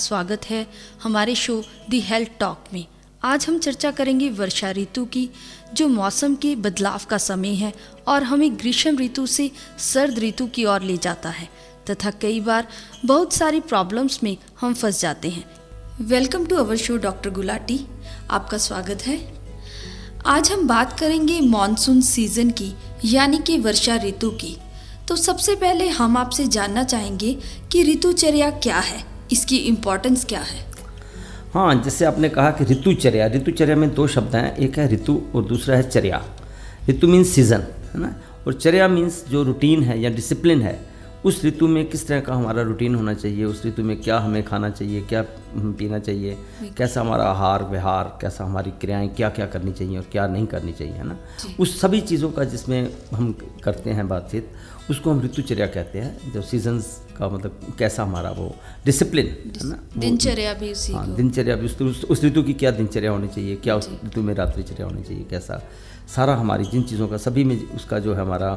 स्वागत है हमारे शो दी हेल्थ टॉक में। आज हम चर्चा करेंगे वर्षा ऋतु की, जो मौसम के बदलाव का समय है और हमें ग्रीष्म ऋतु से सर्द ऋतु की ओर ले जाता है तथा कई बार बहुत सारी प्रॉब्लम्स में हम फंस जाते हैं। Welcome to our show doctor Gulati, आपका स्वागत है। आज हम बात करेंगे मॉनसून सीजन की, यानी कि वर्षा ऋतु की। तो सबसे पहले हम आपसे जानना चाहेंगे कि ऋतुचर्या क्या है, इसकी इम्पोर्टेंस क्या है। हाँ, जैसे आपने कहा कि ऋतुचर्या, ऋतुचर्या में दो शब्द हैं, एक है ऋतु और दूसरा है चर्या। ऋतु मीन्स सीजन, है ना, और चर्या मीन्स जो रूटीन है या डिसिप्लिन है। उस ऋतु में किस तरह का हमारा रूटीन होना चाहिए, उस ऋतु में क्या हमें खाना चाहिए, क्या पीना चाहिए, कैसा हमारा आहार व्यवहार, कैसा हमारी क्रियाएं क्या क्या करनी चाहिए और क्या नहीं करनी चाहिए, है ना। उस सभी चीज़ों का जिसमें हम करते हैं बातचीत, उसको हम ऋतुचर्या कहते हैं। जो सीजन्स का मतलब कैसा हमारा वो डिसिप्लिन है ना, दिनचर्या भी उसी हाँ, दिनचर्या भी उस ऋतु की क्या दिनचर्या होनी चाहिए, क्या उस ऋतु में रात्रिचर्या होनी चाहिए, कैसा सारा हमारी जिन चीज़ों का सभी में उसका जो है हमारा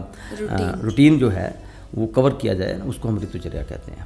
रूटीन जो है वो कवर किया जाए, उसको हम ऋतुचर्या कहते हैं।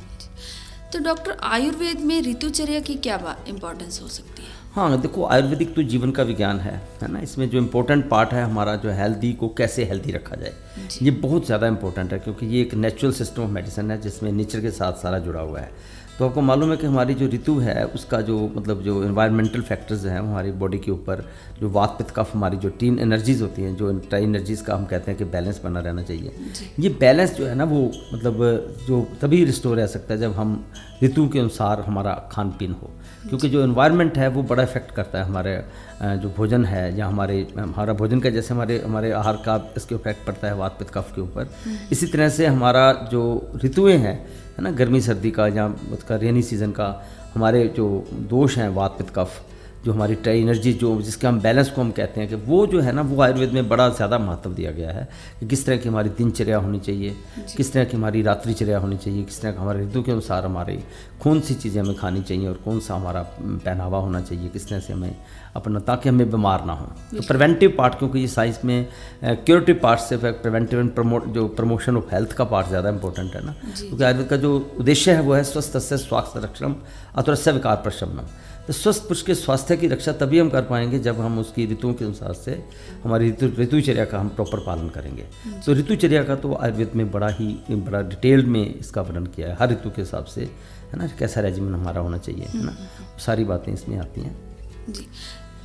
तो डॉक्टर, आयुर्वेद में ऋतुचर्या की क्या इम्पोर्टेंस हो सकती है? हाँ, देखो, आयुर्वेदिक तो जीवन का विज्ञान है ना। इसमें जो इम्पोर्टेंट पार्ट है हमारा जो हेल्दी को कैसे हेल्दी रखा जाए, ये बहुत ज़्यादा इम्पोर्टेंट है, क्योंकि ये एक नेचुरल सिस्टम ऑफ मेडिसिन है जिसमें नेचर के साथ सारा जुड़ा हुआ है। तो आपको मालूम है कि हमारी जो ऋतु है उसका जो मतलब जो एनवायरमेंटल फैक्टर्स हैं हमारी बॉडी के ऊपर, जो वात पित्त कफ, हमारी जो 3 एनर्जीज़ होती हैं, जो ट्राई एनर्जीज़ का हम कहते हैं कि बैलेंस बना रहना चाहिए। ये बैलेंस जो है ना वो मतलब जो तभी रिस्टोर रह सकता है जब हम ऋतु के अनुसार हमारा खान पीन हो, क्योंकि जो एनवायरनमेंट है वो बड़ा इफेक्ट करता है हमारे जो भोजन है या हमारा भोजन का, जैसे हमारे आहार का इसके इफेक्ट पड़ता है वात पित्त कफ के ऊपर। इसी तरह से हमारा जो ऋतुएँ हैं, है ना, गर्मी सर्दी का या उसका रेनी सीज़न का, हमारे जो दोष हैं वात पित्त कफ, जो हमारी ट्राई एनर्जी जो जिसके हम बैलेंस को हम कहते हैं कि वो जो है ना वो आयुर्वेद में बड़ा ज़्यादा महत्व दिया गया है कि किस तरह की हमारी दिनचर्या होनी चाहिए, किस तरह की हमारी रात्रिचर्या होनी चाहिए, किस तरह का हमारे ऋतु के अनुसार हमारी कौन सी चीज़ें हमें खानी चाहिए और कौन सा हमारा पहनावा होना चाहिए, किस तरह से हमें अपना, ताकि हमें बीमार ना हो। तो प्रिवेंटिव पार्ट, क्योंकि ये साइंस में क्यूरेटिव पार्ट से preventive and promotion of health का पार्ट ज़्यादा इंपॉर्टेंट है ना, क्योंकि आयुर्वेद का जो उद्देश्य है वो है स्वस्थ स्वास्थ्य रक्षणम अतुरस्य विकार प्रशमनम। तो स्वस्थ पुरुष के स्वास्थ्य की रक्षा तभी हम कर पाएंगे जब हम उसकी ऋतुओं के अनुसार से हमारी ऋतुचर्या का हम प्रॉपर पालन करेंगे। तो ऋतुचर्या का तो आयुर्वेद में बड़ा डिटेल्ड में इसका वर्णन किया है, हर ऋतु के हिसाब से, है ना, कैसा रेजिमेंट हमारा होना चाहिए, है ना, सारी बातें इसमें आती हैं जी।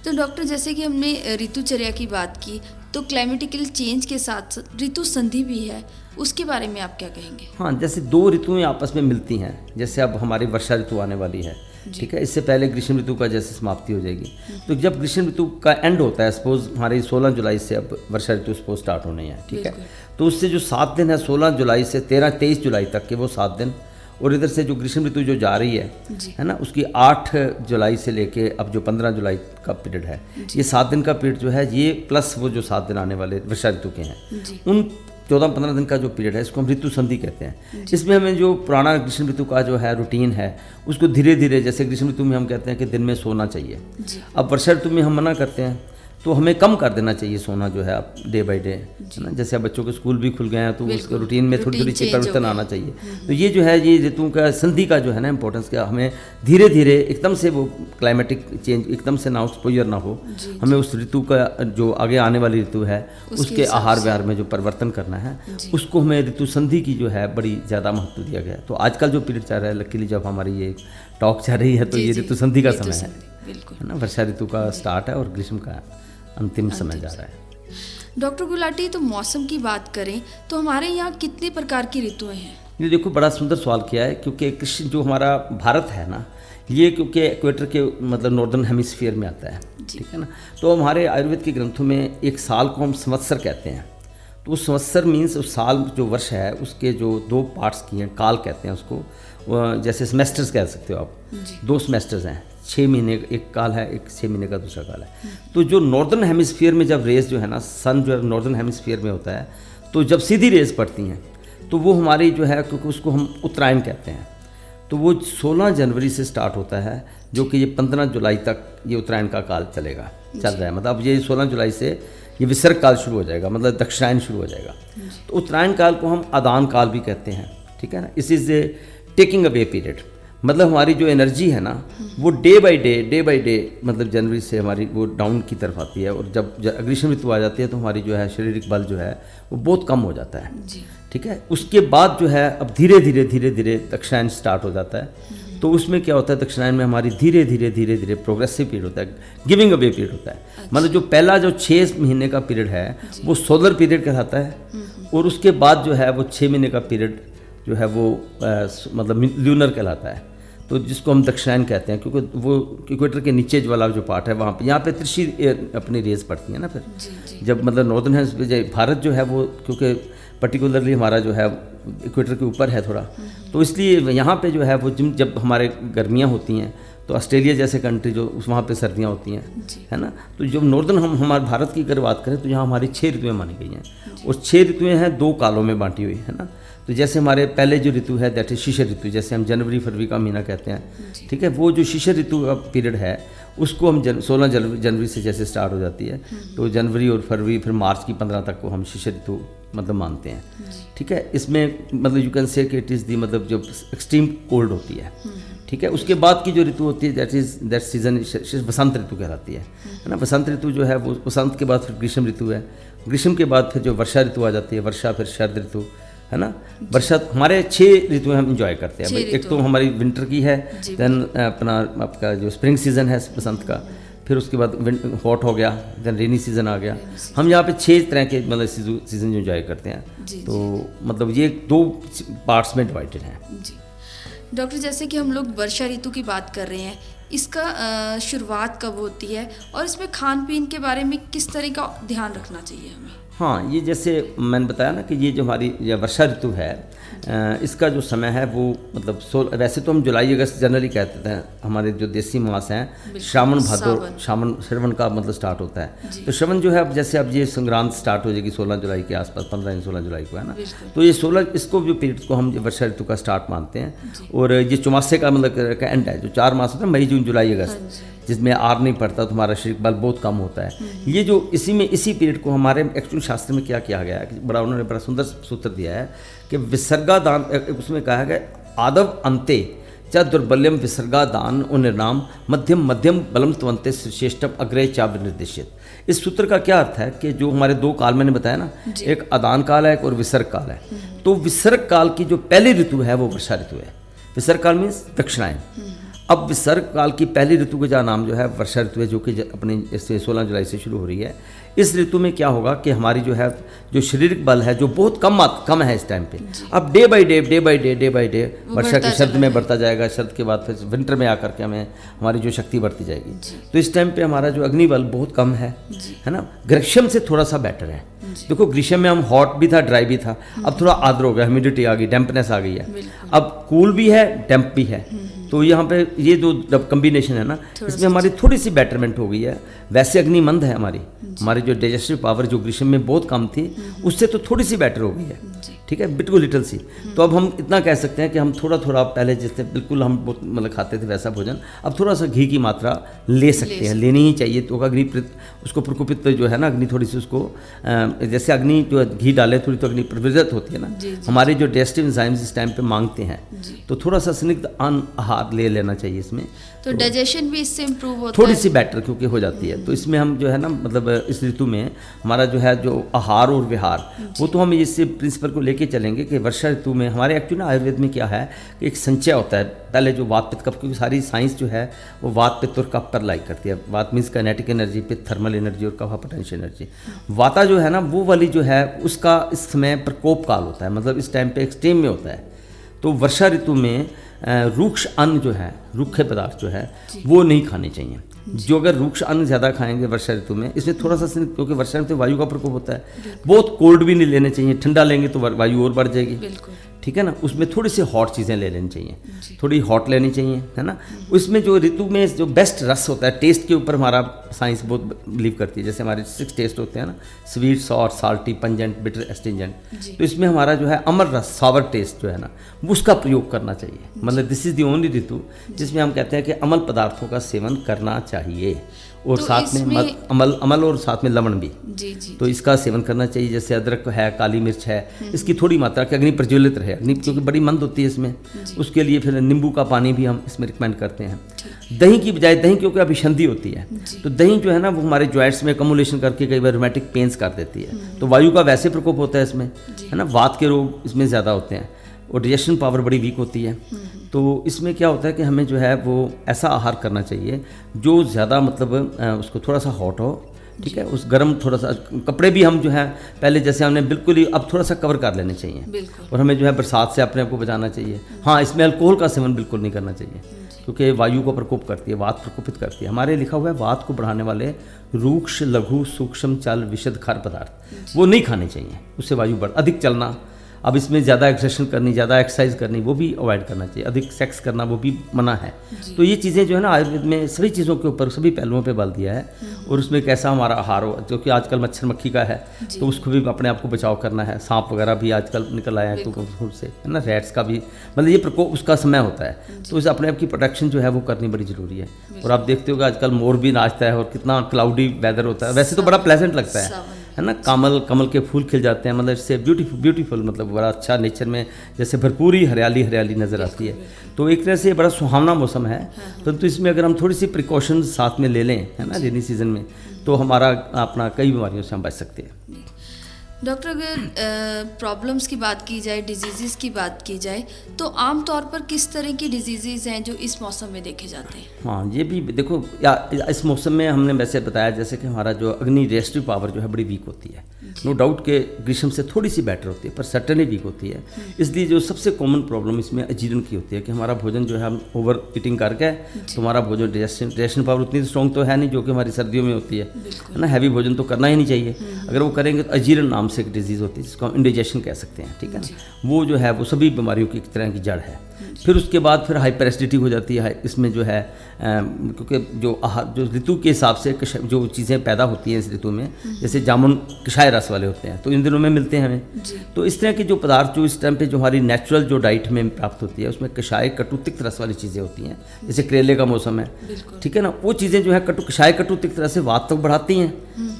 तो डॉक्टर, जैसे कि हमने ऋतुचर्या की बात की, तो क्लाइमेटिकल चेंज के साथ ऋतु संधि भी है, उसके बारे में आप क्या कहेंगे? हाँ, जैसे 2 ऋतुएं आपस में मिलती हैं, जैसे अब हमारी वर्षा ऋतु आने वाली है, ठीक है, इससे पहले ग्रीष्म ऋतु का जैसे समाप्ति हो जाएगी। तो जब ग्रीष्म ऋतु का एंड होता है, सपोज हमारी 16 जुलाई से अब वर्षा ऋतु सपोज स्टार्ट होनी है, ठीक है, तो उससे जो 7 दिन है 16 जुलाई से 23 जुलाई तक के वो 7 दिन, और इधर से जो ग्रीष्म ऋतु जो जा रही है ना, उसकी 8 जुलाई से लेके अब जो 15 जुलाई का पीरियड है, ये 7 दिन का पीरियड जो है ये प्लस वो जो 7 दिन आने वाले वर्षा ऋतु के हैं, उन 14-15 दिन का जो पीरियड है इसको हम ऋतु संधि कहते हैं। इसमें हमें जो पुराना ग्रीष्म ऋतु का जो है रूटीन है उसको धीरे धीरे, जैसे ग्रीष्म ऋतु में हम कहते हैं कि दिन में सोना चाहिए, अब वर्षा ऋतु में हम मना करते हैं, तो हमें कम कर देना चाहिए सोना जो है अब डे बाय डे, है ना। जैसे अब बच्चों के स्कूल भी खुल गए हैं तो उसके रूटीन में थोड़ी सी परिवर्तन आना चाहिए। तो ये जो है ये ऋतुओं का संधि का जो है ना इम्पोर्टेंस, क्या हमें धीरे धीरे एकदम से वो क्लाइमेटिक चेंज एकदम से ना एक्सपोजर ना हो, हमें उस ऋतु का जो आगे आने वाली ऋतु है उसके आहार विहार में जो परिवर्तन करना है उसको हमें ऋतु संधि की जो है बड़ी ज़्यादा महत्व दिया गया है। तो आजकल जो पीरियड चल रहा है, लकीली जब हमारी ये टॉक चल रही है तो ये ऋतु संधि का समय है ना, वर्षा ऋतु का स्टार्ट है और ग्रीष्म का अंतिम समय जा रहा है। डॉक्टर गुलाटी, तो मौसम की बात करें तो हमारे यहाँ कितने प्रकार की ऋतुएं हैं? ये देखो, बड़ा सुंदर सवाल किया है, क्योंकि कृष्ण जो हमारा भारत है ना, ये क्योंकि इक्वेटर के मतलब नॉर्दर्न हेमिस्फीयर में आता है, ठीक है ना। तो हमारे आयुर्वेद के ग्रंथों में एक साल को हम संवत्सर कहते हैं। तो उस संवत्सर मीन्स उस साल जो वर्ष है उसके जो 2 पार्ट्स की हैं, काल कहते हैं उसको, जैसे सेमेस्टर्स कह सकते हो आप, 2 सेमेस्टर्स हैं, 6 महीने एक काल है, एक 6 महीने का दूसरा काल है। तो जो नॉर्दर्न हेमिस्फीयर में जब रेज जो है ना, सन जो है नॉर्दर्न हेमिस्फीयर में होता है, तो जब सीधी रेज पड़ती हैं तो वो हमारी जो है, क्योंकि उसको हम उत्तरायण कहते हैं, तो वो 16 जनवरी से स्टार्ट होता है, जो कि ये 15 जुलाई तक ये उत्तरायण का काल चल रहा है। मतलब ये 16 जुलाई से ये विसर्ग काल शुरू हो जाएगा, मतलब दक्षिणायन शुरू हो जाएगा। तो उत्तरायण काल को हम आदान काल भी कहते हैं, ठीक है ना। इस is a taking away period, मतलब हमारी जो एनर्जी है ना वो डे बाय डे मतलब जनवरी से हमारी वो डाउन की तरफ आती है, और जब ग्रीष्म ऋतु आ जाती है तो हमारी जो है शारीरिक बल जो है वो बहुत कम हो जाता है। ठीक है, उसके बाद जो है अब धीरे धीरे दक्षिणायन स्टार्ट हो जाता है। तो उसमें क्या होता है, दक्षिणायन में हमारी धीरे धीरे प्रोग्रेसिव पीरियड होता है, गिविंग अवे पीरियड होता है। मतलब जो पहला जो 6 महीने का पीरियड है वो सोलर पीरियड कहलाता है, और उसके बाद जो है वो 6 महीने का पीरियड जो है वो मतलब ल्यूनर कहलाता है। तो जिसको हम दक्षिणायन कहते हैं, क्योंकि वो इक्वेटर के नीचे वाला जो पार्ट है वहाँ पे यहाँ पे तिरछी अपनी रेस पड़ती है ना। फिर जब मतलब नॉर्दर्न हेमिस्फीयर भारत जो है वो क्योंकि पर्टिकुलरली हमारा जो है इक्वेटर के ऊपर है थोड़ा, तो इसलिए यहाँ पे जो है वो जब हमारे गर्मियाँ होती हैं तो ऑस्ट्रेलिया जैसे कंट्री जो वहाँ पे सर्दियाँ होती हैं, है ना। तो जब नॉर्दर्न हम हमारे भारत की अगर बात करें तो यहाँ हमारी 6 ऋतुएँ मानी गई हैं, और 6 ऋतुएँ हैं 2 कालों में बांटी हुई है ना। तो जैसे हमारे पहले जो ऋतु है दैट इज शिशिर ऋतु, जैसे हम जनवरी फरवरी का महीना कहते हैं, ठीक है। वो जो शिशिर ऋतु का पीरियड है उसको हम 16 जनवरी से जैसे स्टार्ट हो जाती है, तो जनवरी और फरवरी फिर मार्च की 15 तक को हम शिशिर ऋतु मतलब मानते हैं। ठीक है, इसमें मतलब यू कैन से कि इट इज़ दी मतलब जो एक्सट्रीम कोल्ड होती है। ठीक है, उसके बाद की जो ऋतु होती है दैट सीजन बसंत ऋतु कहलाती है ना। बसंत ऋतु जो है वो बसंत के बाद फिर ग्रीष्म ऋतु है, ग्रीष्म के बाद फिर जो वर्षा ऋतु आ जाती है, वर्षा फिर शरद ऋतु है ना। वर्षा हमारे 6 ऋतुएं हम इंजॉय करते हैं। एक तो हमारी विंटर की है, देन अपना आपका जो स्प्रिंग सीजन है बसंत का, फिर उसके बाद हॉट हो गया, देन रेनी सीजन आ गया। हम यहाँ पे 6 तरह के मतलब सीजन जो इंजॉय करते हैं। तो मतलब ये 2 पार्ट्स में डिवाइडेड हैं। डॉक्टर, जैसे कि हम लोग वर्षा ऋतु की बात कर रहे हैं, इसका शुरुआत कब होती है और इसमें खान पीन के बारे में किस तरह का ध्यान रखना चाहिए हमें? हाँ, ये जैसे मैंने बताया ना कि ये जो हमारी वर्षा ऋतु है इसका जो समय है वो मतलब वैसे तो हम जुलाई अगस्त जनरली कहते हैं, हमारे जो देसी मास हैं श्रावण भादो श्रवण का मतलब स्टार्ट होता है। तो श्रवण जो है अब जैसे अब ये संक्रांत स्टार्ट हो जाएगी 16 जुलाई के आसपास, 15-16 जुलाई को है ना। तो ये 16 इसको जो पीरियड को हम वर्षा ऋतु का स्टार्ट मानते हैं, और ये चौमासे का मतलब का एंड है। जो 4 मास होता है मई जून जुलाई अगस्त, जिसमें आर नहीं पड़ता तो हमारा शरीर बल बहुत कम होता है। ये जो इसी पीरियड को हमारे एक्चुअल शास्त्र में क्या किया गया है कि उन्होंने बड़ा सुंदर सूत्र दिया है कि विसर्गादान, उसमें कहा गया आदव अंते च दुर्बल्यम विसर्गादान उन्नाम मध्यम बलम त्वंते श्रेष्ठम अग्रय चा निर्देशित। इस सूत्र का क्या अर्थ है कि जो हमारे 2 काल मैंने बताया ना, एक आदान काल है और विसर्ग काल है। तो विसर्ग काल की जो पहली ऋतु है वो वर्षा ऋतु है। विसर्ग काल मीन्स दक्षिणायन। अब विसर्ग काल की पहली ऋतु का नाम जो है वर्षा ऋतु है, जो कि अपने इससे 16 जुलाई से शुरू हो रही है। इस ऋतु में क्या होगा कि हमारी जो है जो शारीरिक बल है जो बहुत कम है इस टाइम पे, अब डे बाय डे वर्षा की शरद में बढ़ता जाएगा, शरद के बाद फिर विंटर में आकर के हमें हमारी जो शक्ति बढ़ती जाएगी। तो इस टाइम पे हमारा जो अग्नि बल बहुत कम है ना। ग्रीष्म से थोड़ा सा बेटर है। देखो ग्रीष्म में हम हॉट भी था, ड्राई भी था, अब थोड़ा आर्द्र हो गया, ह्यूमिडिटी आ गई, डैम्पनेस आ गई है। अब कूल भी है, डैम्प भी है। तो यहाँ पे ये जो कम्बिनेशन है ना, इसमें हमारी थोड़ी सी बेटरमेंट हो गई है। वैसे अग्निमंद है हमारी जो डाइजेस्टिव पावर जो ग्रीष्म में बहुत कम थी, उससे तो थोड़ी सी बेटर हो गई है। ठीक है, बिल्कुल लिटिल सी। तो अब हम इतना कह सकते हैं कि हम थोड़ा पहले जैसे बिल्कुल हम बहुत मतलब खाते थे वैसा भोजन, अब थोड़ा सा घी की मात्रा ले सकते हैं, लेनी ही चाहिए। तो अग्नि उसको प्रकोपित जो है ना, अग्नि थोड़ी सी उसको जैसे अग्नि जो घी डाले थोड़ी तो अग्नि प्रवृत्त होती है ना, हमारे जो डाइजेस्टिव एंजाइम्स इस टाइम पे मांगते हैं, तो थोड़ा सा स्निग्ध आहार ले लेना चाहिए इसमें। तो डाइजेशन भी इससे इम्प्रूव होता है, थोड़ी सी बेटर क्योंकि हो जाती है। तो इसमें हम जो है ना मतलब इस ऋतु में हमारा जो है जो आहार और विहार, वो तो हम इससे प्रिंसिपल को लेके चलेंगे कि वर्षा ऋतु में हमारे एक्चुअली ना आयुर्वेद में क्या है कि एक संचय होता है। पहले जो वात पित्त कफ, क्योंकि सारी साइंस जो है वो वात पित्त और कफ पर लाइक करती है। वात मीन्स काइनेटिक एनर्जी, पित्त थर्मल एनर्जी और कफ पोटेंशियल एनर्जी। वाता जो है ना वो वाली जो है उसका इस समय प्रकोप काल होता है, मतलब इस टाइम पे एक्सट्रीम में होता है। तो वर्षा ऋतु में रूक्ष अन्न जो है, रूखे पदार्थ जो है वो नहीं खाने चाहिए। जो अगर रूक्ष अन्न ज़्यादा खाएंगे वर्षा ऋतु में, इसमें थोड़ा सा क्योंकि वर्षा ऋतु वायु का प्रकोप होता है, बहुत कोल्ड भी नहीं लेने चाहिए। ठंडा लेंगे तो वायु और बढ़ जाएगी, ठीक है ना। उसमें थोड़ी सी हॉट चीज़ें ले लेनी चाहिए, थोड़ी हॉट लेनी चाहिए, है ना। उसमें जो ऋतु में जो बेस्ट रस होता है, टेस्ट के ऊपर हमारा साइंस बहुत बिलीव करती है। जैसे हमारे 6 टेस्ट होते हैं ना, sweet, sour, salty, pungent, bitter, astringent. तो इसमें हमारा जो है अमर रस, सावर टेस्ट जो है ना, उसका प्रयोग करना चाहिए। मतलब दिस इज़ दी ओनली ऋतु जिसमें हम कहते हैं कि अमल पदार्थों का सेवन करना चाहिए। और तो साथ में इसमें अमल और साथ में लवण भी। जी जी तो इसका सेवन करना चाहिए। जैसे अदरक है, काली मिर्च है, इसकी थोड़ी मात्रा कि अग्नि प्रज्वलित रहे, अग्नि क्योंकि बड़ी मंद होती है इसमें, उसके लिए फिर नींबू का पानी भी हम इसमें रिकमेंड करते हैं। दही की बजाय, दही क्योंकि अभिसंधि होती है, तो दही जो है ना वो हमारे जॉइंट्स में कमुलेशन करके कई बार रोमेटिक पेन्स कर देती है। तो वायु का वैसे प्रकोप होता है इसमें, है ना, वात के रोग इसमें ज़्यादा होते हैं और डाइजेशन पावर बड़ी वीक होती है। तो इसमें क्या होता है कि हमें जो है वो ऐसा आहार करना चाहिए जो ज़्यादा मतलब उसको थोड़ा सा हॉट हो, ठीक है, उस गर्म थोड़ा सा कपड़े भी हम जो है पहले जैसे हमने बिल्कुल ही अब थोड़ा सा कवर कर लेने चाहिए और हमें जो है बरसात से अपने आप को बचाना चाहिए। हाँ, इसमें अल्कोहल का सेवन बिल्कुल नहीं करना चाहिए क्योंकि वायु को प्रकोप करती है, वात प्रकोपित करती है। हमारे लिखा हुआ है वात को बढ़ाने वाले रूक्ष लघु सूक्ष्म चल विशद खाद्य पदार्थ वो नहीं खाने चाहिए, उससे वायु अधिक चलना, अब इसमें ज़्यादा एक्सरसाइज करनी, ज़्यादा एक्सरसाइज करनी वो भी अवॉइड करना चाहिए, अधिक सेक्स करना वो भी मना है। तो ये चीज़ें जो है ना आयुर्वेद में सभी चीज़ों के ऊपर सभी पहलुओं पे बल दिया है और उसमें कैसा हमारा आहार हो, जो कि आजकल मच्छर मक्खी का है तो उसको भी अपने आप को बचाव करना है। सांप वगैरह भी आजकल निकल आए हैं तो उससे, है ना, रैट्स का भी मतलब ये प्रकोप उसका समय होता है, तो इस अपने आप की प्रोटेक्शन जो है वो करनी बड़ी ज़रूरी है। और आप देखते हो कि आजकल मोर भी नाचता है और कितना क्लाउडी वेदर होता है, वैसे तो बड़ा प्लेजेंट लगता है ना, कमल के फूल खिल जाते हैं, मतलब इससे ब्यूटीफुल मतलब बड़ा अच्छा नेचर में जैसे भरपूर ही हरियाली नज़र आती है। तो एक तरह से बड़ा सुहावना मौसम है, परंतु इसमें अगर हम थोड़ी सी प्रिकॉशंस साथ में ले लें, है ना, रेनी सीजन में, तो हमारा अपना कई बीमारियों से हम बच सकते हैं। डॉक्टर, अगर प्रॉब्लम्स की बात की जाए, डिजीज़ की बात की जाए, तो आम तौर पर किस तरह की डिजीज़ हैं जो इस मौसम में देखे जाते हैं? हाँ, ये भी देखो इस मौसम में हमने वैसे बताया जैसे कि हमारा जो अग्नि डाइजेस्टिव पावर जो है बड़ी वीक होती है, नो डाउट के ग्रीष्म से थोड़ी सी बेटर होती है पर सर्टेनली वीक होती है। इसलिए जो सबसे कॉमन प्रॉब्लम इसमें अजीर्ण की होती है कि हमारा भोजन जो है हम ओवर ईटिंग करके तो हमारा भोजन डाइजेशन पावर उतनी स्ट्रॉन्ग तो है नहीं जो कि हमारी सर्दियों में होती है ना, हैवी भोजन तो करना ही नहीं चाहिए। अगर वो करेंगे तो अजीर्ण नाम से एक डिजीज़ होती है जिसको हम इंडाइजेशन कह सकते हैं, ठीक है ना, वो जो है वो सभी बीमारियों की एक तरह की जड़ है। फिर उसके बाद फिर हाइपर एसिडिटी हो जाती है इसमें जो है क्योंकि जो ऋतु के हिसाब से जो चीज़ें पैदा होती हैं इस ऋतु में, जैसे जामुन कषाय रस वाले होते हैं तो इन दिनों में मिलते हैं हमें, तो इस तरह के जो पदार्थ जो इस टाइम पे जो हमारी नेचुरल जो डाइट में प्राप्त होती है उसमें कषाय कटु तिक्त रस वाली चीज़ें होती हैं, जैसे करेले का मौसम है, ठीक है ना, वो चीज़ें जो है कषाय कटु तिक्त रस से वात तक बढ़ाती हैं,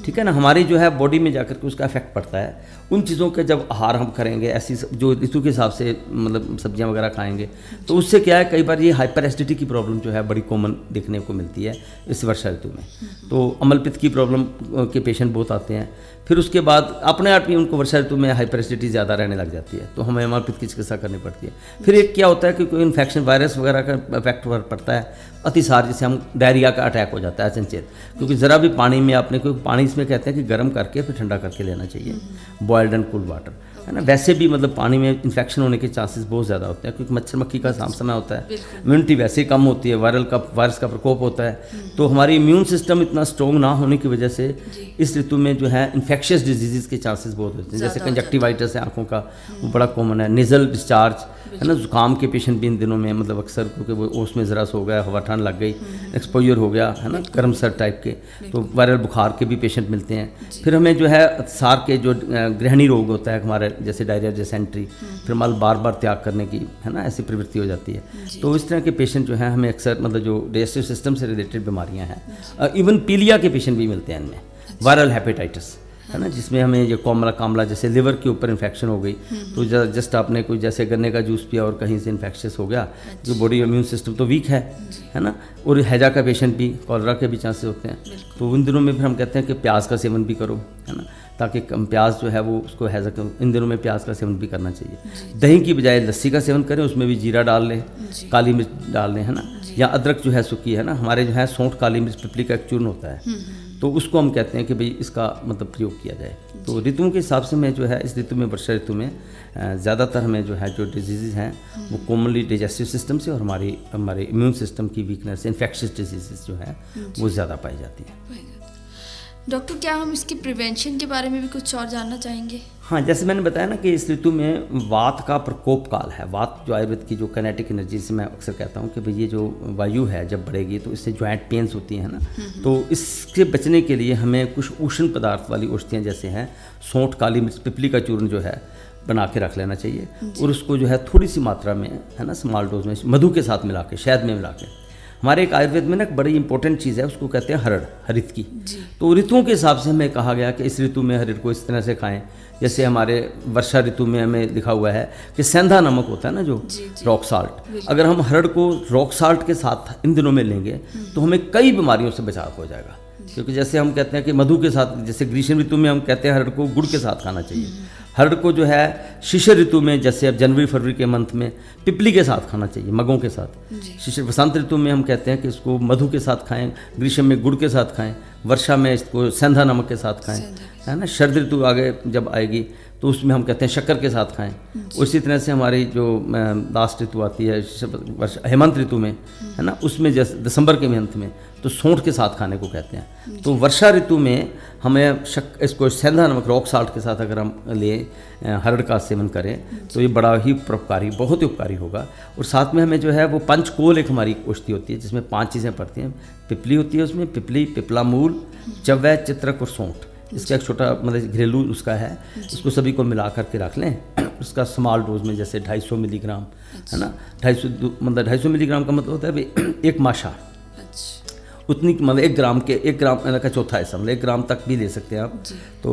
ठीक है ना, हमारी जो है बॉडी में जाकर के उसका इफेक्ट पड़ता है। उन चीज़ों के जब आहार हम करेंगे ऐसी जो ऋतु के हिसाब से मतलब सब्जियां वगैरह खाएंगे तो उससे क्या है कई बार ये हाइपर एसिडिटी की प्रॉब्लम जो है बड़ी कॉमन देखने को मिलती है इस वर्षा ऋतु में। तो अम्ल पित्त की प्रॉब्लम के पेशेंट बहुत आते हैं। फिर उसके बाद अपने आप ही उनको वर्षा ऋतु में हाइपर एसिडिटी ज़्यादा रहने लग जाती है तो हमें अम्ल पित्त की चिकित्सा करनी पड़ती है। फिर एक क्या होता है कि कोई इन्फेक्शन वायरस वगैरह का इफेक्ट पड़ता है, अतिसार जिसे हम डायरिया का अटैक हो जाता है अचंचेत, क्योंकि ज़रा भी पानी में आपने कोई पानी इसमें कहते हैं कि गर्म करके फिर ठंडा करके लेना चाहिए, बॉयल्ड एंड कूल्ड वाटर, है ना। वैसे भी मतलब पानी में इन्फेक्शन होने के चांसेस बहुत ज़्यादा होते हैं क्योंकि मच्छर मक्खी का समय होता है, इम्यूनिटी वैसे ही कम होती है, वायरस का प्रकोप होता है, तो हमारी इम्यून सिस्टम इतना स्ट्रॉन्ग ना होने की वजह से इस ऋतु में जो है इन्फेक्शियस डिजीज़ के चांसेस बहुत होते हैं, जैसे कंजक्टिवाइटिस है आँखों का, वो बड़ा कॉमन है, नेजल डिस्चार्ज, है ना, जुकाम के पेशेंट भी इन दिनों में मतलब अक्सर क्योंकि वो ओस में ज़रा सा हो गया, हवा ठंड लग गई, एक्सपोजर हो गया, है ना, गर्म सर टाइप के, तो वायरल बुखार के भी पेशेंट मिलते हैं। फिर हमें जो है सार के जो गृहिणी रोग होता है हमारे जैसे डायरिया, डिसेंट्री, फिर मल बार बार त्याग करने की, है ना, ऐसी प्रवृत्ति हो जाती है। तो इस तरह के पेशेंट जो है हमें अक्सर मतलब जो डाइजेस्टिव सिस्टम से रिलेटेड बीमारियाँ हैं, इवन पीलिया के पेशेंट भी मिलते हैं इनमें, वायरल हेपेटाइटिस, है ना, जिसमें हमें ये कामला जैसे लिवर के ऊपर इन्फेक्शन हो गई तो जस्ट आपने कोई जैसे गन्ने का जूस पिया और कहीं से इन्फेक्शियस हो गया, जो बॉडी इम्यून सिस्टम तो वीक है ना, और हैजा का पेशेंट भी, कॉलरा के भी चांसेस होते हैं। तो उन दिनों में फिर हम कहते हैं कि प्याज का सेवन भी करो, है ना, ताकि प्याज जो है वो उसको हैजा का, इन दिनों में प्याज का सेवन भी करना चाहिए। दही की बजाय लस्सी का सेवन करें, उसमें भी जीरा डाल लें, काली मिर्च डाल लें, है ना, या अदरक जो है सूखी, है ना, हमारे जो है सौंठ, काली मिर्च, पिपली का एक चूर्ण होता है, तो उसको हम कहते हैं कि भाई इसका मतलब प्रयोग किया जाए। तो ऋतुओं के हिसाब से मैं जो है इस ऋतु में, वर्षा ऋतु में ज़्यादातर हमें जो है जो डिजीज़ हैं वो कॉमनली डाइजेस्टिव सिस्टम से और हमारे इम्यून सिस्टम की वीकनेस, इन्फेक्शियस डिजीज़ जो है वो ज़्यादा पाई जाती हैं। डॉक्टर, क्या हम इसकी प्रिवेंशन के बारे में भी कुछ और जानना चाहेंगे? हाँ, जैसे मैंने बताया ना कि इस ऋतु में वात का प्रकोप काल है। वात जो आयुर्वेद की जो काइनेटिक एनर्जी से मैं अक्सर कहता हूँ कि भाई ये जो वायु है जब बढ़ेगी तो इससे जॉइंट पेन्स होती हैं ना, तो इससे बचने के लिए हमें कुछ उष्ण पदार्थ वाली औषधियाँ जैसे हैं सौंठ, काली मिर्च, पिपली का चूर्ण जो है बना के रख लेना चाहिए और उसको जो है थोड़ी सी मात्रा में, है ना, स्मॉल डोज में मधु के साथ मिला के, शहद में मिला के हमारे एक आयुर्वेद में ना एक बड़ी इंपॉर्टेंट चीज़ है, उसको कहते हैं हरड़, हरित की। तो ऋतुओं के हिसाब से हमें कहा गया कि इस ऋतु में हरड़ को इस तरह से खाएं। जैसे हमारे वर्षा ऋतु में हमें लिखा हुआ है कि सेंधा नमक होता है ना, जो रॉक साल्ट, अगर हम हरड़ को रॉक साल्ट के साथ इन दिनों में लेंगे तो हमें कई बीमारियों से बचाव हो जाएगा। क्योंकि जैसे हम कहते हैं कि मधु के साथ, जैसे ग्रीष्म ऋतु में हम कहते हैं हरड़ को गुड़ के साथ खाना चाहिए। हरड़ को जो है शिशिर ऋतु में, जैसे अब जनवरी फरवरी के मंथ में पिपली के साथ खाना चाहिए, मगों के साथ। शिशिर वसंत ऋतु में हम कहते हैं कि इसको मधु के साथ खाएं, ग्रीष्म में गुड़ के साथ खाएं, वर्षा में इसको सेंधा नमक के साथ खाएं, है ना। शरद ऋतु आगे जब आएगी तो उसमें हम कहते हैं शक्कर के साथ खाएं। उसी तरह से हमारी जो लास्ट ऋतु आती है हेमंत ऋतु में, है ना, उसमें जैसे दिसंबर के मंथ में तो सौंठ के साथ खाने को कहते हैं। तो वर्षा ऋतु में हमें इसको सेंधा नमक रॉक साल्ट के साथ अगर हम ले हरड़ का सेवन करें तो ये बड़ा ही उपकारी, बहुत ही उपकारी होगा। और साथ में हमें जो है वो पंचकोल एक हमारी औषधि होती है जिसमें 5 चीज़ें पड़ती हैं। पिपली होती है, उसमें पिपली, पिपला मूल, चव्वै, चित्रक और सौंठ। इसका एक छोटा मतलब घरेलू उसका है, इसको सभी को मिला करके रख लें। उसका स्मॉल डोज में जैसे 250 मिलीग्राम, है ना, 250 मिलीग्राम का मतलब होता है भाई एक माशा, उतनी मतलब 1 ग्राम का चौथा हिस्सा, मतलब 1 ग्राम तक भी ले सकते हैं आप। तो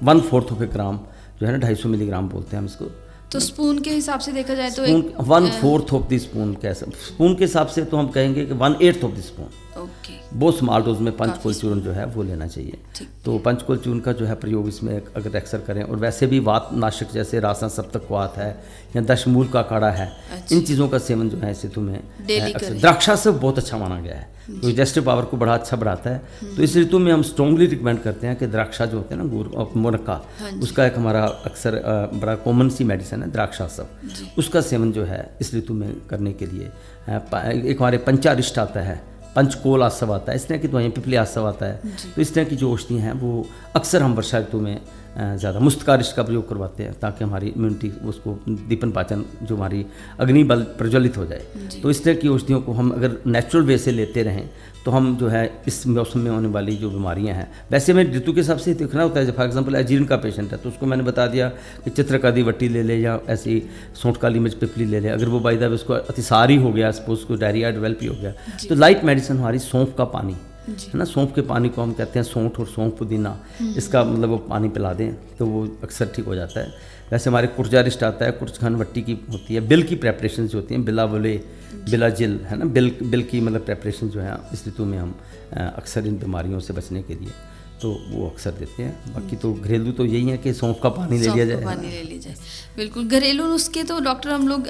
1/4 ऑफ ए ग्राम जो है ना 250 मिलीग्राम बोलते हैं हम इसको। तो स्पून के हिसाब से देखा जाए तो 1/4 ऑफ द स्पून, कैसे स्पून के हिसाब से तो हम कहेंगे कि 1/8 ऑफ द स्पून। ओके, बहुत स्मॉल डोज में पंचकोल चूर्ण जो है वो लेना चाहिए। तो पंचकोल चूर्ण का जो है प्रयोग इसमें अगर अक्सर करें, और वैसे भी वात नाशक जैसे रासन सप्तक वात है या दशमूल का काढ़ा है, इन चीज़ों का सेवन जो है इस ऋतु में अक्सर। द्राक्षा से बहुत अच्छा माना गया है, तो डाइजेस्टिव पावर को बड़ा अच्छा बढ़ाता है। तो इस ऋतु में हम स्ट्रॉन्गली रिकमेंड करते हैं कि द्राक्षा जो होते हैं ना, गुड़ मुनक्का, उसका एक हमारा अक्सर बड़ा कॉमन सी मेडिसिन है द्राक्षासव, उसका सेवन जो है इस ऋतु में करने के लिए। एक हमारे पंचारिष्ट आता है, पंचकोल आसव आता है, इस तरह की दवाइयाँ, पिपली आसव आता है। तो इस तरह की जो औषधियाँ हैं वो अक्सर हम वर्षा ऋतु में ज़्यादा मुस्तकारिष्ट का प्रयोग करवाते हैं ताकि हमारी इम्यूनिटी, उसको दीपन पाचन, जो हमारी अग्नि बल प्रज्वलित हो जाए। तो इस तरह की औषधियों को हम अगर नेचुरल वे से लेते रहें तो हम जो है इस मौसम में होने वाली जो बीमारियां हैं, वैसे हमें ऋतु के हिसाब से देखना होता है। फॉर एग्जांपल अजीर्ण का पेशेंट है तो उसको मैंने बता दिया कि चित्रकादी वट्टी ले ले या ऐसी सौंठ काली मिर्च पिपली ले ले। अगर वो बाई द वे उसको अतिसार ही हो गया, सपोज उसको डायरिया डेवलप ही हो गया, तो लाइट मेडिसिन हमारी सौंफ का पानी है ना, सौंफ के पानी को हम कहते हैं सौंठ और सौंफ पुदीना, इसका मतलब वो पानी पिला दें तो वो अक्सर ठीक हो जाता है। वैसे हमारे कुर्जारिष्ट आता है, कुर्चखंड वट्टी की होती है, बिल की प्रेपरेशन जो होती हैं, बिला बोले बिला जिल, है ना, बिल की मतलब प्रेपरेशन जो है इस ऋतु में हम अक्सर इन बीमारियों से बचने के लिए तो वो अक्सर देते हैं। बाकी तो घरेलू तो यही है कि सौंफ का पानी ले लिया जाए। बिल्कुल, घरेलू नुस्खे तो डॉक्टर हम लोग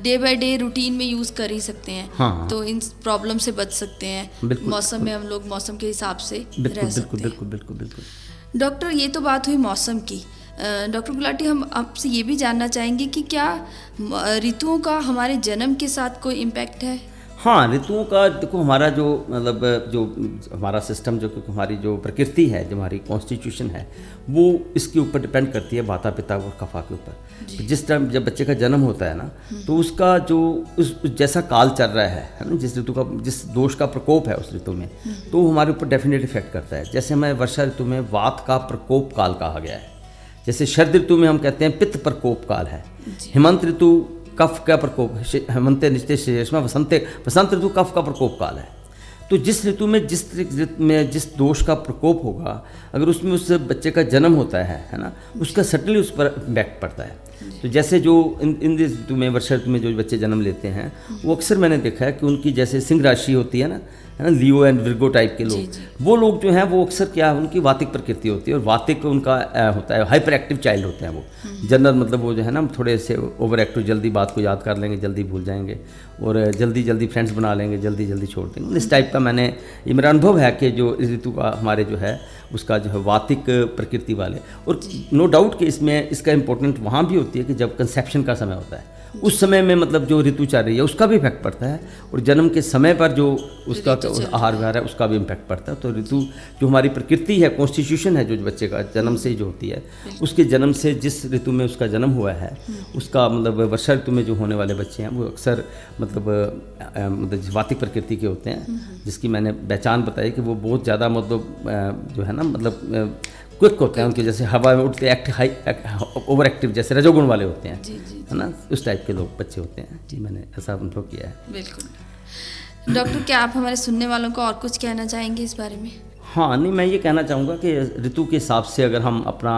डे बाय डे रूटीन में यूज़ कर ही सकते हैं। हाँ। तो इन प्रॉब्लम से बच सकते हैं। मौसम में हम लोग मौसम के हिसाब से रह सकते हैं। बिल्कुल। डॉक्टर, ये तो बात हुई मौसम की। डॉक्टर गुलाटी, हम आपसे ये भी जानना चाहेंगे कि क्या ऋतुओं का हमारे जन्म के साथ कोई इम्पैक्ट है? हाँ, ऋतुओं का देखो, हमारा जो मतलब जो हमारा सिस्टम, जो हमारी जो प्रकृति है, जो हमारी कॉन्स्टिट्यूशन है, वो इसके ऊपर डिपेंड करती है वाता पिता और कफा के ऊपर। जिस टाइम जब बच्चे का जन्म होता है ना, तो उसका जो उस जैसा काल चल रहा है ना, जिस ऋतु का, जिस दोष का प्रकोप है उस ऋतु में, तो वो हमारे ऊपर डेफिनेट इफेक्ट करता है। जैसे हमें वर्षा ऋतु में वात का प्रकोप काल कहा गया है। जैसे शरद ऋतु में हम कहते हैं पित्त प्रकोप काल है। हेमंत ऋतु कफ का प्रकोप, हेमंते निश्चय श्रेष्मा, वसंत ऋतु कफ का प्रकोप काल है। तो जिस ऋतु में जिस दोष का प्रकोप होगा, अगर उसमें उस बच्चे का जन्म होता है ना, उसका सटनली उस पर इम्पैक्ट पड़ता है। तो जैसे जो इन ऋतु में, वर्षा ऋतु में जो बच्चे जन्म लेते हैं, वो अक्सर मैंने देखा है कि उनकी जैसे सिंह राशि होती है ना, लियो एंड विर्गो टाइप के लोग, वो लोग जो हैं वो अक्सर क्या है, उनकी वातिक प्रकृति होती है, और वातिक उनका होता है, हाइपर एक्टिव चाइल्ड होते हैं वो जनरल, मतलब वो जो है ना थोड़े से ओवर एक्टिव, जल्दी बात को याद कर लेंगे, जल्दी भूल जाएंगे, और जल्दी फ्रेंड्स बना लेंगे, जल्दी छोड़ देंगे। इस टाइप का मैंने, ये मेरा अनुभव है कि जो इस ऋतु का हमारे जो है उसका जो है वातिक प्रकृति वाले, और नो डाउट कि इसमें इसका इम्पोर्टेंट वहाँ भी होती है कि जब कंसेप्शन का समय होता है, उस समय में मतलब जो ऋतु चल रही है उसका भी इफेक्ट पड़ता है, और जन्म के समय पर जो उसका आहार विहार है उसका भी इम्पैक्ट पड़ता है। तो ऋतु जो हमारी प्रकृति है, कॉन्स्टिट्यूशन है, जो बच्चे का जन्म से जो होती है, उसके जन्म से जिस ऋतु में उसका जन्म हुआ है, उसका मतलब वर्षा ऋतु में जो होने वाले बच्चे हैं वो अक्सर मतलब वातिक प्रकृति के होते हैं, जिसकी मैंने पहचान बताई कि वो बहुत ज़्यादा मतलब जो है ना, मतलब क्विक होते हैं, उनके जैसे हवा में उठते ओवर एक्टिव जैसे रजोगुण वाले होते हैं, है ना, उस टाइप के लोग बच्चे होते हैं। जी, मैंने ऐसा अनुभव किया है। बिल्कुल। डॉक्टर, क्या आप हमारे सुनने वालों को और कुछ कहना चाहेंगे इस बारे में? हाँ, नहीं, मैं ये कहना चाहूँगा कि ऋतु के हिसाब से अगर हम अपना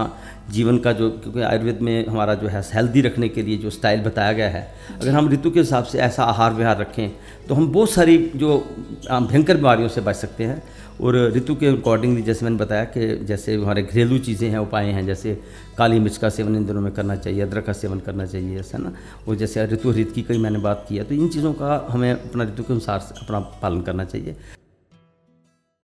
जीवन का जो, क्योंकि आयुर्वेद में हमारा जो है हेल्दी रखने के लिए जो स्टाइल बताया गया है, अगर हम ऋतु के हिसाब से ऐसा आहार विहार रखें तो हम बहुत सारी जो भयंकर बीमारियों से बच सकते हैं। और ऋतु के अकॉर्डिंगली, जैसे मैंने बताया कि जैसे हमारे घरेलू चीज़ें हैं, उपाय हैं, जैसे काली मिर्च का सेवन इन दिनों में करना चाहिए, अदरक का सेवन करना चाहिए, ऐसा ना। और जैसे ऋतु रीत की कई मैंने बात की है, तो इन चीज़ों का हमें अपना ऋतु के अनुसार अपना पालन करना चाहिए।